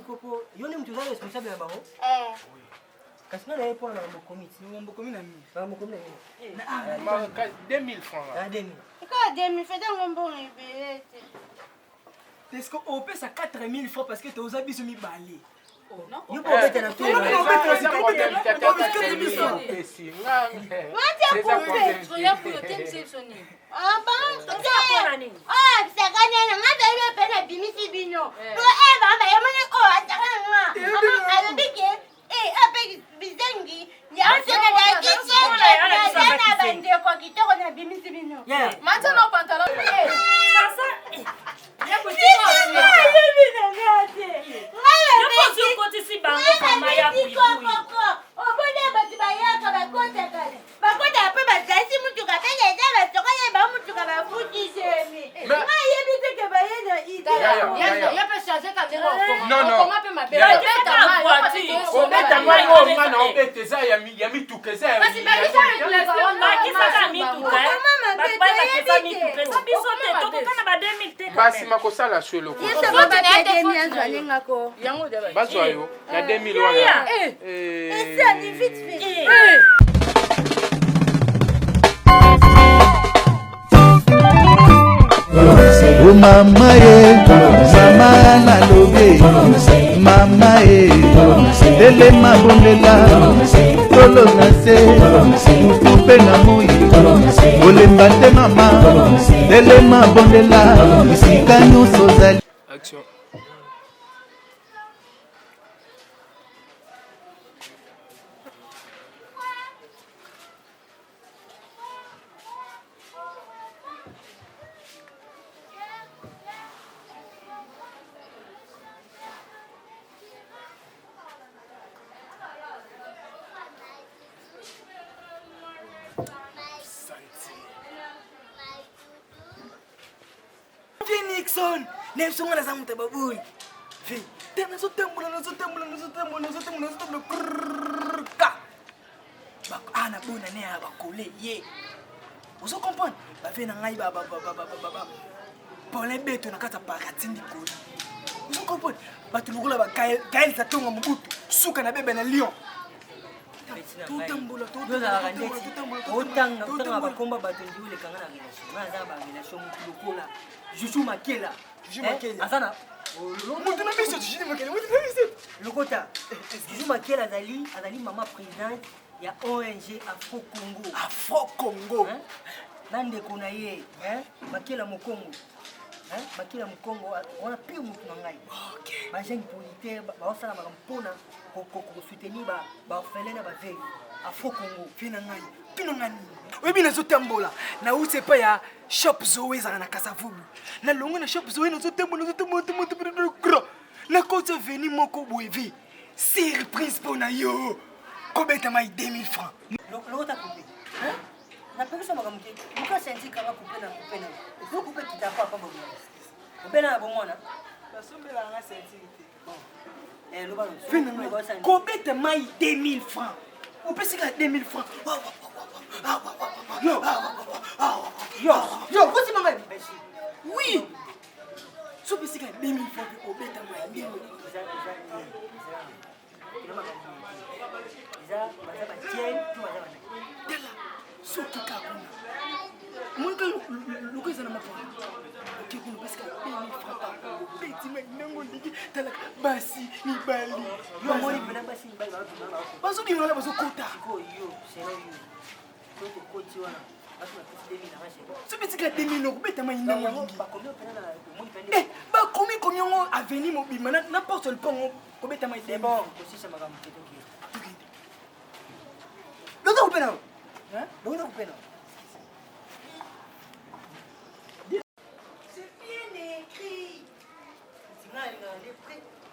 popo, yoni mtu zao responsable na bango. Kasina na yepo na mambo komiti. Mambo komiti na mimi. Mambo komiti na mimi. Ma 2000 francs. Ah 2000. Quand 2000 fait un bonbon libéré. Est-ce qu'on paie ça 4000 francs parce que tu as habits mi balé? Non. Yo po bete na toi. Ah bon? Ah, ça gagne na nga ba pena bimisi bino. To eva ba yamane ko ataka nga. Ama abike ape bizengi. Ya sona na kitchen. Na bande ko kitoko na bimisi bino. Maintenant pantalon. Sasa. Ya kuti ko. Basi makosala shwelo ko. Bazwa yo na 2000 wana. Ça ni vite fait. Oh mama mama na lobe mama dele mabondela tolo na se mutumpe na moyi olemba te mama dele mabondela isika nyonso zali. Action. Nixon, nem songa na zamu tababoy. Fi, tena zo tembola. Ka. Ba ana bona ne aba kole ye. Vous comprenez? Ba fe na ngai ba. Pour les bêtes na kata paratindi ko. Vous comprenez? Ba tulugula ba kael tatonga mubutu. Suka na bebe na lion. Tutambola. Otanga bakomba bato ndiule kanga na relation. Na za ba relation mutulukola. Juju Makela. Azana. Mutu na biso Juju Makela. Mutu na biso. Lokota. Juju Makela azali mama présidente ya ONG Afro Congo. Afro Congo. Nande kuna ye, Makela Mokongo. Makela Mokongo on a pire mutu na ngai. OK. Ba jeune politaire ba osala makampona ko soutenir ba orphelin na ba veille. Afro Congo fina ngai. Tuna ngani. Webi na zo tambola. Na use pa ya shop Zoé za na Kasavubu. Na longo na shop Zoé na zo tambola gros. Na kota veni moko boevi. Surprise pour na yo. Kobeta mai 2000 francs. Lokota couper. Na pesa makamke. Muka senti kama couper na. Zo couper kitapa pa bobo. Obena na bomona. Basombela na senti. Bon. Lo ba no. Fina kobeta mai 2000 francs. On peut signer 2000 francs. Yo, voici ma mère. Oui. Si on peut signer 2000 francs, on peut mettre ma mère. Basi ni bali. Yo moni pena basi ni bali. Bazo di wala bazo kota. Yo, c'est là yo. Toko koti wana. Baso na pesi 2000 na mache. So betika 2000 no beta mai ndango. Ba combien pena na moni pena. Ba komi komiongo avenir mobima na n'importe le pont ko beta mai c'est bon, ko sisa magamu ketoki. Loka kupena. Loka kupena.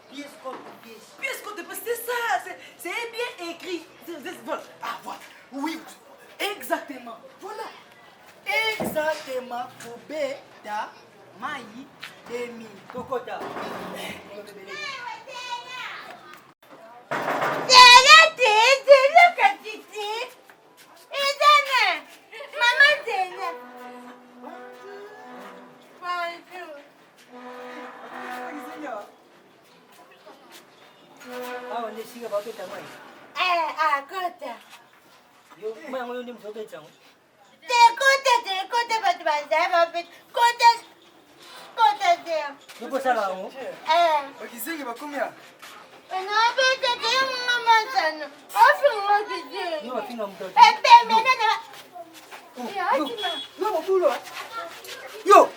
Pièce contre pièce, c'est ça, c'est bien écrit. Voilà. Ah, voilà. Oui, exactement. Voilà. Exactement. Kobeta Maï Demi. Kokota. singa ba beta mai. Kota. Yo mai ngoyo ndi mzo beta ngo. Kota batu bazaba bet. Kota te. Yo ko sala ngo. Okisengi bakumia. Na beta te mama sana. Afi Yo afinga mtoto. Mena. Yo mobulo. Yo.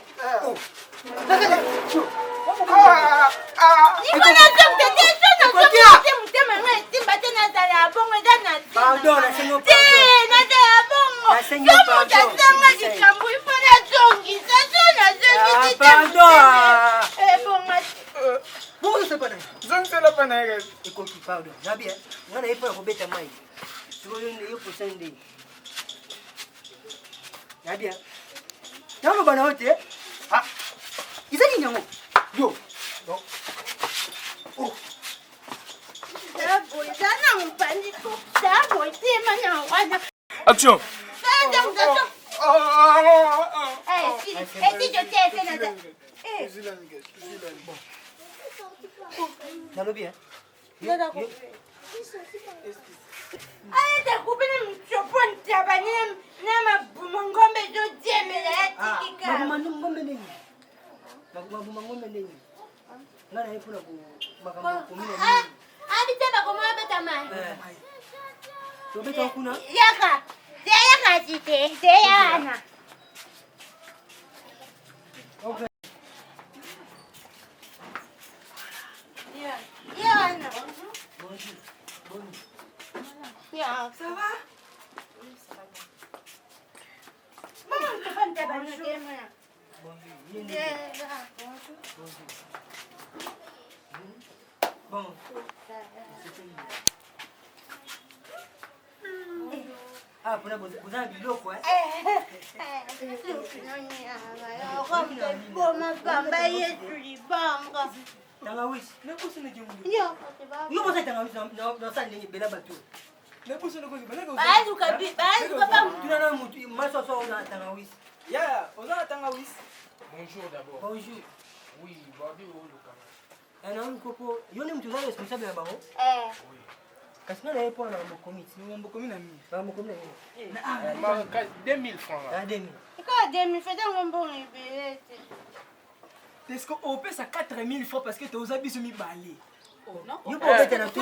Pardon, la sengo pardon. Nabia, ngana ipo ya kubeta mai. Siko yo kusende. Nabia. Nalo bana wote. Ah. Izani nyango. Yo. Oh. Action. Nalo bien. Ngombe nini? Ngombe nini? Ngana ipo na makambo kumina nini? Alitaka kama beta mai. To beta kuna? Yaka site, yana. Okay. Yana. Bonjour. Ya, Ça va? maman te fan ta bana kema. Bon. Ah, pour vous avez du loco, hein? Tangawis. Nepusu ni jimu. Yo mose tangawis na sa ndenge bela batu. Nepusu ni kozi baleka. Tunana mutu maso so na tangawis. Ya, oza tangawis. Bonjour d'abord. Bonjour. Oui, Babi au Lukama. Ana unkopo, yo ni mtu responsable ya bango. Kasi na yepo na mokomiti. Ni mambo kumi na mimi. Ba mokomiti. 2000 francs. Na demi. Est-ce qu'on pèse à 4000 francs parce que tu as biso mi balé? Yo po beta na tu.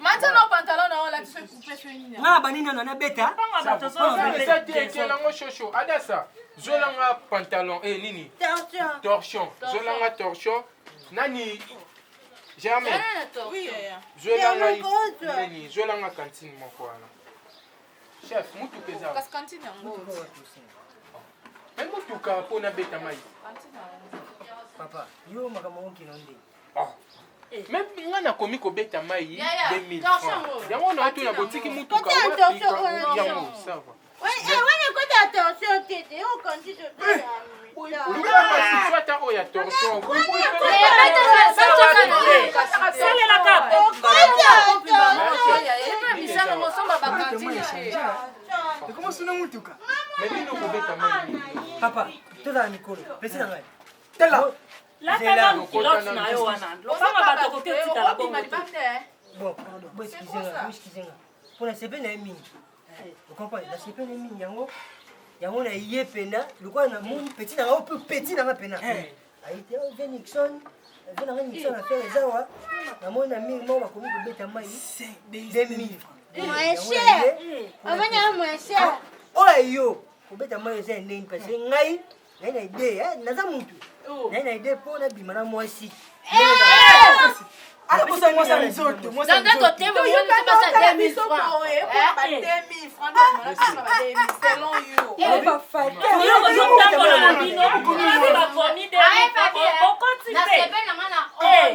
Maintenant, pantalon, on l'a fait couper sur une. Na banini na beta. Adassa, Zolanga pantalon, nini? Torsion. Zolanga torsion. Nani? Jamais. Oui, Zolanga nini? Zolanga cantine mon quoi là. Chef, mutu pesa. parce que cantine yango. Mais mutu ka pona beta mai. Papa, yo makambo nkinonde. Même ngana komi ko beta mai 2000 Torsion, francs. Yango na tu na botiki mutu ka yango, ça va. Soit au ya torsion. Comment suna mutuka? Mais nino ko beta mai. Papa, toza mikolo. Pesi na ngai. Tela. Latala mkilote na yo wana. Lopanga bato kote tika la bongo. Bon, pardon. Bon, excusez-moi. Pour la CP na mini. Vous comprenez? La CP na mini yango. Yango na yé pena. Le quoi na mon petit na un peu petit na pena. Aïté au Nixon. Nixon a fait les awa. Na mon ami mo ba komi ko beta mai. 2000 francs. Oh yo. Ko beta mai c'est ndenge parce que ngai na idée, naza mutu. Na idée pour na bimana moi si. Alors, ça, moi, ça me saute. Moi, ça me saute. Dans ton thème, on ne pas ça 2000 francs. 2000 francs, selon you. Yo kozotambola na bino. Bakomi 2000 francs. Okoti Na pe. sebe na ngana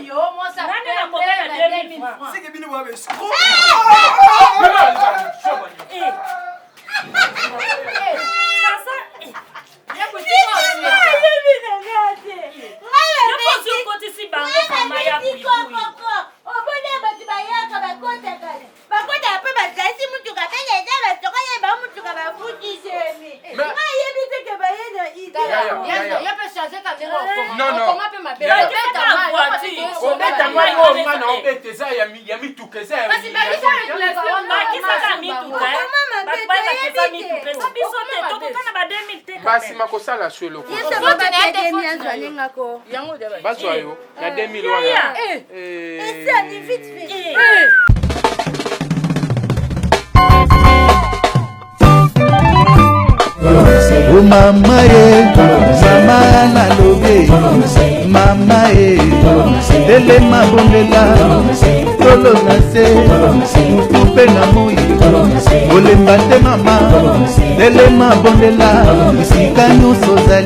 yo moi ça Nani na kobela 2000 francs. C'est que bino wa escroc. Sasa. Bien petit. bana obete eza ya mituka eza ya basi makosala swelo bazwa yo na 2000 wana Oh mama ye, mama nalobe, mama ye, dele mabondela, tolo nase, mutupe na moyi, olemba te mama, dele mabondela, isika nyuso zali.